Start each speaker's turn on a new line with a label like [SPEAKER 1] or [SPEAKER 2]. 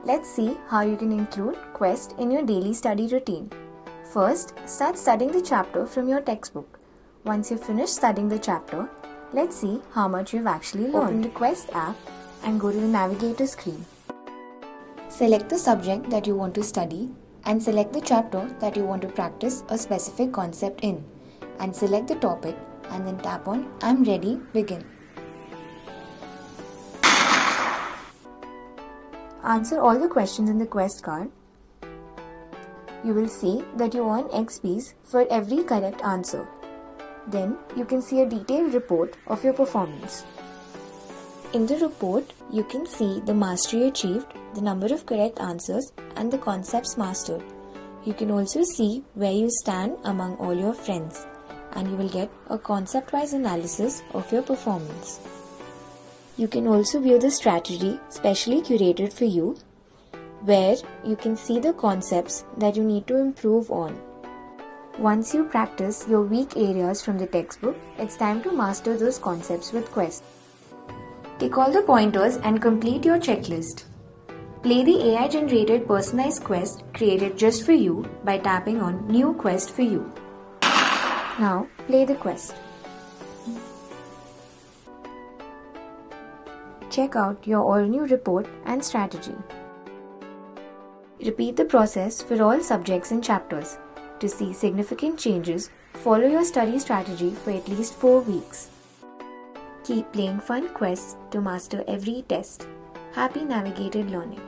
[SPEAKER 1] Let's see how you can include Questt in your daily study routine. First, start studying the chapter from your textbook. Once you've finished studying the chapter, let's see how much you've actually learned. Open the Questt app and go to the navigator screen. Select the subject that you want to study and select the chapter that you want to practice a specific concept in, and select the topic and then tap on I'm ready, begin. Answer all the questions in the Questt card. You will see that you earn XPs for every correct answer. Then you can see a detailed report of your performance. In the report, you can see the mastery achieved, the number of correct answers, and the concepts mastered. You can also see where you stand among all your friends, and you will get a concept-wise analysis of your performance. You can also view the strategy specially curated for you, where you can see the concepts that you need to improve on. Once you practice your weak areas from the textbook, it's time to master those concepts with Questt. Take all the pointers and complete your checklist. Play the AI-generated personalized quest created just for you by tapping on New Quest for You. Now, play the quest. Check out your all-new report and strategy. Repeat the process for all subjects and chapters. To see significant changes, follow your study strategy for at least 4 weeks. Keep playing fun quests to master every test. Happy navigated learning.